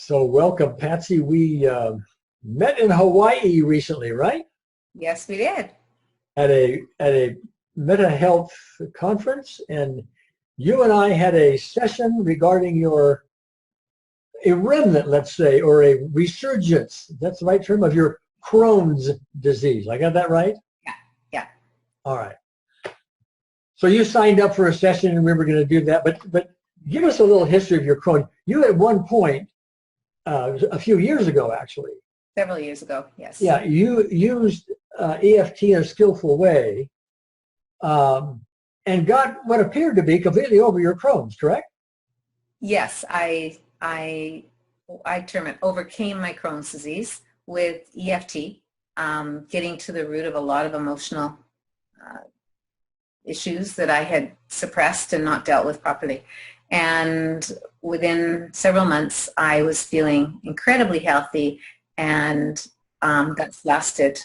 So welcome, Patsy. We met in Hawaii recently, right? Yes, we did. At a Meta Health conference, and you and I had a session regarding a remnant, let's say, or a resurgence. That's the right term, of your Crohn's disease. I got that right? Yeah, yeah. All right. So you signed up for a session, and we were going to do that. But give us a little history of your Crohn. You at one point, a few years ago, actually. Several years ago, yes. Yeah, you used EFT in a skillful way and got what appeared to be completely over your Crohn's, correct? Yes, I term it overcame my Crohn's disease with EFT, getting to the root of a lot of emotional issues that I had suppressed and not dealt with properly. And within several months, I was feeling incredibly healthy, and that's lasted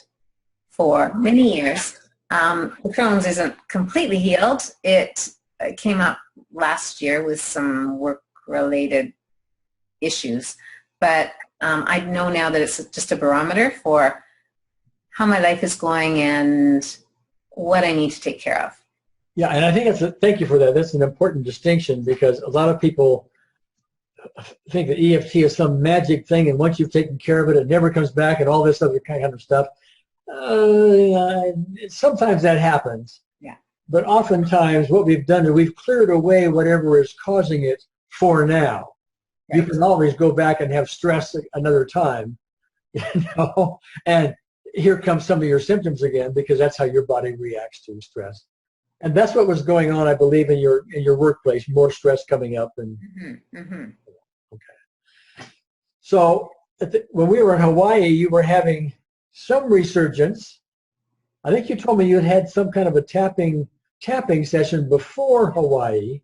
for many years. The Crohn's isn't completely healed. It came up last year with some work-related issues, but I know now that it's just a barometer for how my life is going and what I need to take care of. Yeah, and I think thank you for that. That's an important distinction, because a lot of people think that EFT is some magic thing, and once you've taken care of it, it never comes back, and all this other kind of stuff. Sometimes that happens. Yeah. But oftentimes what we've done is we've cleared away whatever is causing it for now. Right. You can always go back and have stress another time, and here comes some of your symptoms again, because that's how your body reacts to stress. And that's what was going on, I believe, in your workplace, more stress coming up. And okay. So when we were in Hawaii, you were having some resurgence. I think you told me you had some kind of a tapping session before Hawaii.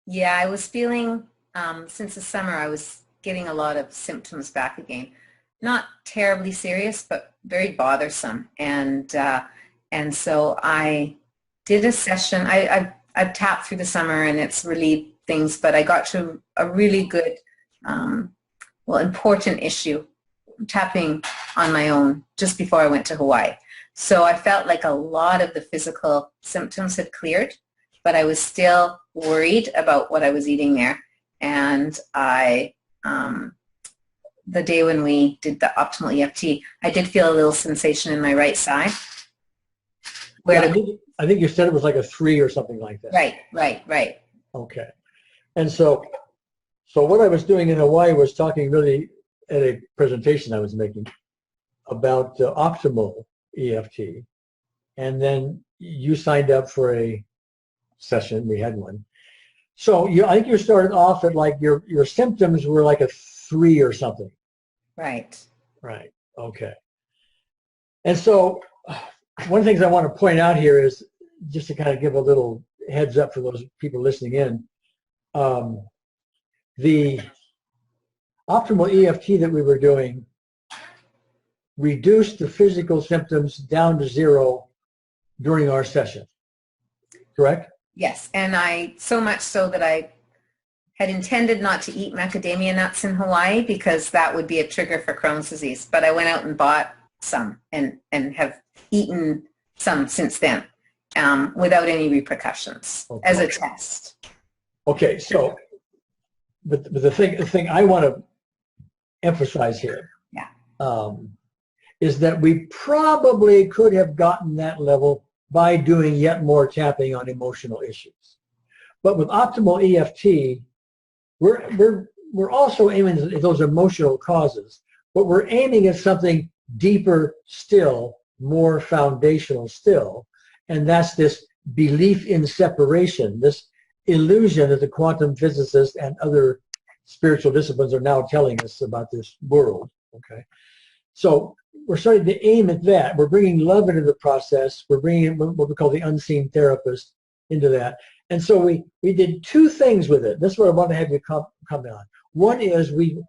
Yeah, I was feeling, since the summer, I was getting a lot of symptoms back again. Not terribly serious, but very bothersome. And so I did a session. I've tapped through the summer, and it's relieved things, but I got to a really good, important issue, tapping on my own just before I went to Hawaii. So I felt like a lot of the physical symptoms had cleared, but I was still worried about what I was eating there. And the day when we did the optimal EFT, I did feel a little sensation in my right side. I think you said it was like a 3 or something like that. Right. Okay. And so what I was doing in Hawaii was talking really at a presentation I was making about optimal EFT. And then you signed up for a session. We had one. So I think you started off at like your symptoms were like a 3 or something. Right. Okay. And so one of the things I want to point out here is, just to kind of give a little heads up for those people listening in, the optimal EFT that we were doing reduced the physical symptoms down to 0 during our session, correct? Yes, and so much so that I had intended not to eat macadamia nuts in Hawaii, because that would be a trigger for Crohn's disease, but I went out and bought some and have eaten some since then without any repercussions, as a test. Okay, so but the thing I want to emphasize here is that we probably could have gotten that level by doing yet more tapping on emotional issues. But with optimal EFT, we're also aiming at those emotional causes, but we're aiming at something deeper still, more foundational still, and that's this belief in separation, this illusion that the quantum physicists and other spiritual disciplines are now telling us about this world. Okay, so we're starting to aim at that. We're bringing love into the process. We're bringing what we call the unseen therapist into that. And so we did 2 things with it. This is what I want to have you comment on. One is we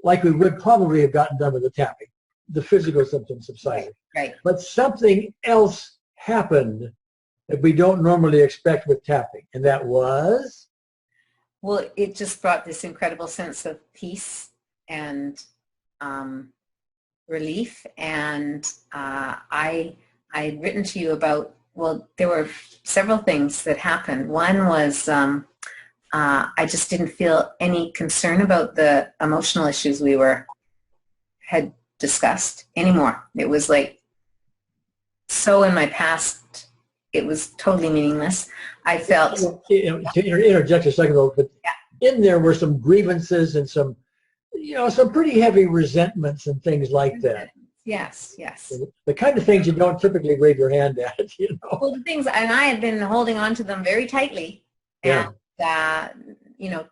would probably have gotten done with the tapping. The physical symptoms subsided. Right. But something else happened that we don't normally expect with tapping, and that was? Well, it just brought this incredible sense of peace relief. And I had written to you about, well, there were several things that happened. One was I just didn't feel any concern about the emotional issues we had discussed anymore. It was like so in my past, it was totally meaningless. I felt... To interject a second, though, but in there were some grievances and some, some pretty heavy resentments and things like that. Yes, yes. The kind of things you don't typically wave your hand at, Well, the things, and I had been holding on to them very tightly. Yeah. And,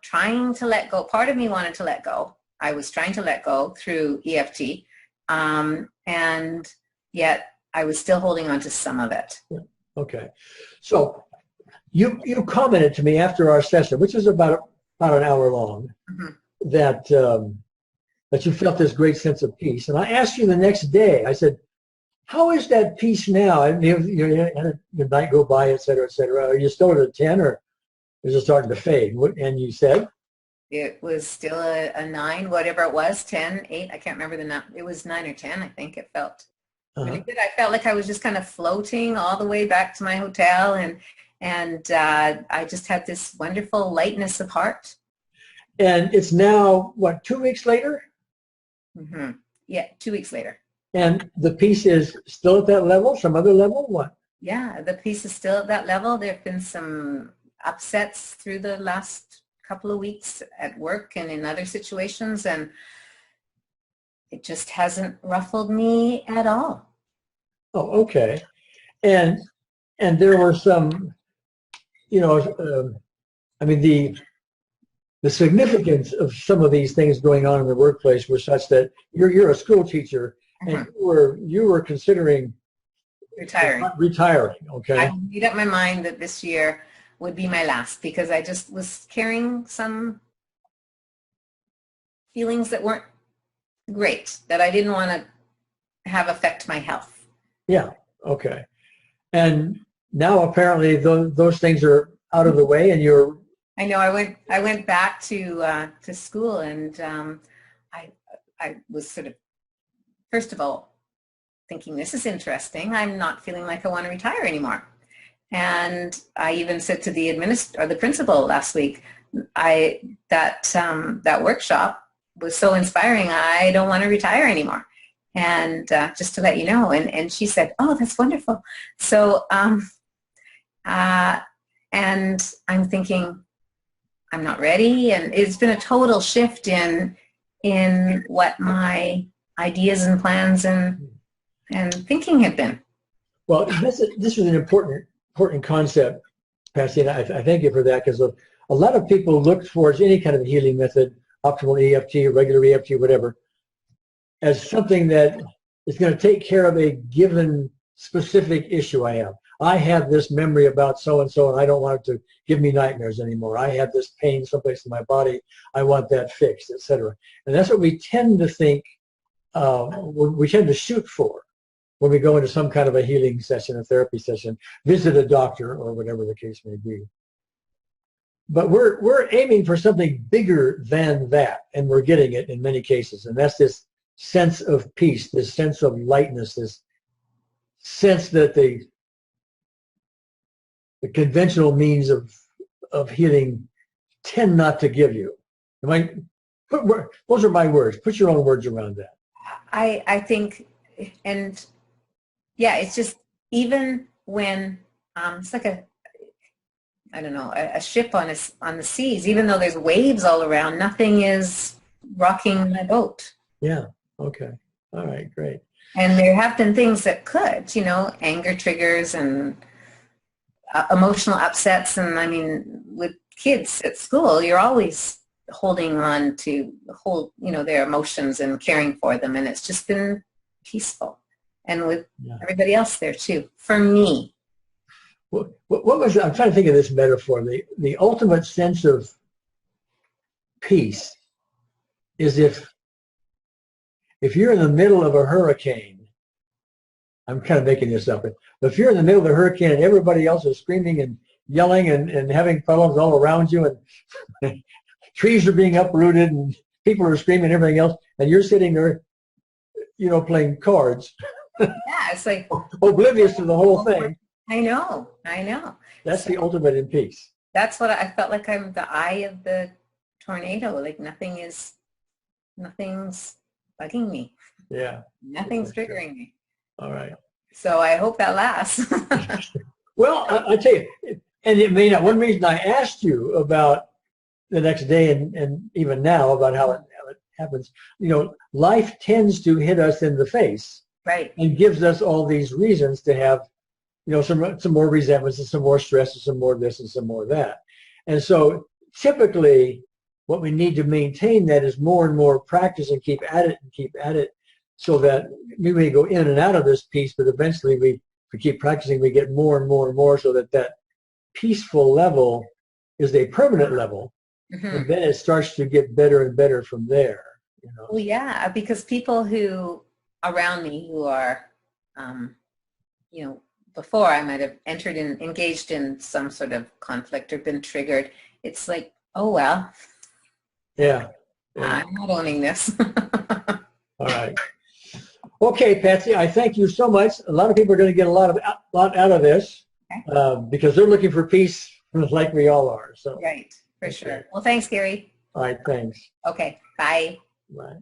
trying to let go. Part of me wanted to let go. I was trying to let go through EFT. And yet I was still holding on to some of it. Yeah. Okay. So you commented to me after our session, which was about an hour long, that you felt this great sense of peace. And I asked you the next day, I said, how is that peace now? I mean, you had the night go by, et cetera, et cetera. Are you still at a 10 or is it starting to fade? And you said? It was still a 9, whatever it was, 10, 8. I can't remember the number. It was 9 or 10, I think it felt. Really good. I felt like I was just kind of floating all the way back to my hotel, and I just had this wonderful lightness of heart. And it's now, what, 2 weeks later? Yeah, 2 weeks later. And the peace is still at that level, some other level? What? Yeah, the peace is still at that level. There have been some upsets through the last couple of weeks at work and in other situations, and it just hasn't ruffled me at all. Oh, okay. And there were some, I mean, the significance of some of these things going on in the workplace were such that you're a school teacher and you were considering retiring. Okay. I made up my mind that this year would be my last, because I just was carrying some feelings that weren't great, that I didn't want to have affect my health. Yeah. Okay. And now apparently those things are out of the way, and you're... I know. I went back to school, and I was sort of, first of all, thinking, this is interesting. I'm not feeling like I want to retire anymore. And I even said to the principal last week, that workshop was so inspiring. I don't want to retire anymore. And just to let you know. And she said, oh, that's wonderful. So, and I'm thinking, I'm not ready. And it's been a total shift in what my ideas and plans and thinking have been. Well, this is an important concept, Patsy, and I thank you for that, because a lot of people look towards any kind of healing method, optimal EFT, regular EFT, whatever, as something that is going to take care of a given specific issue I have. I have this memory about so-and-so, and I don't want it to give me nightmares anymore. I have this pain someplace in my body. I want that fixed, etc. And that's what we tend to think, we tend to shoot for when we go into some kind of a healing session, a therapy session, visit a doctor, or whatever the case may be. But we're aiming for something bigger than that, and we're getting it in many cases. And that's this sense of peace, this sense of lightness, this sense that the conventional means of healing tend not to give you. Those are my words. Put your own words around that. I think, and yeah, it's just, even when it's like a ship on the seas, even though there's waves all around, nothing is rocking the boat. Yeah. Okay. All right. Great. And there have been things that could, anger triggers and emotional upsets. And I mean, with kids at school, you're always holding on to their emotions and caring for them. And it's just been peaceful. And with everybody else there too, for me. What was, I'm trying to think of this metaphor, the ultimate sense of peace is if you're in the middle of a hurricane, I'm kind of making this up, but if you're in the middle of a hurricane and everybody else is screaming and yelling and having problems all around you, and trees are being uprooted and people are screaming and everything else, and you're sitting there, playing cards. Yeah, it's like oblivious to the whole thing. I know. That's the ultimate in peace. That's what I felt like. I'm the eye of the tornado. Like nothing's bugging me. Yeah. Nothing's triggering me. All right. So I hope that lasts. Well, I tell you, and it may not. One reason I asked you about the next day and even now about how it happens, life tends to hit us in the face. Right. And gives us all these reasons to have, some more resentments and some more stress and some more this and some more that. And so typically what we need to maintain that is more and more practice and keep at it so that we may go in and out of this peace, but eventually we keep practicing, we get more and more and more so that peaceful level is a permanent level. Mm-hmm. And then it starts to get better and better from there. Well, yeah, because people who around me who are, before I might have engaged in some sort of conflict or been triggered, it's like, oh, well. Yeah. I'm not owning this. All right. Okay, Patsy, I thank you so much. A lot of people are going to get a lot out of this, okay, because they're looking for peace like we all are. So. Right, for sure. Well, thanks, Gary. All right, thanks. Okay, bye. Bye.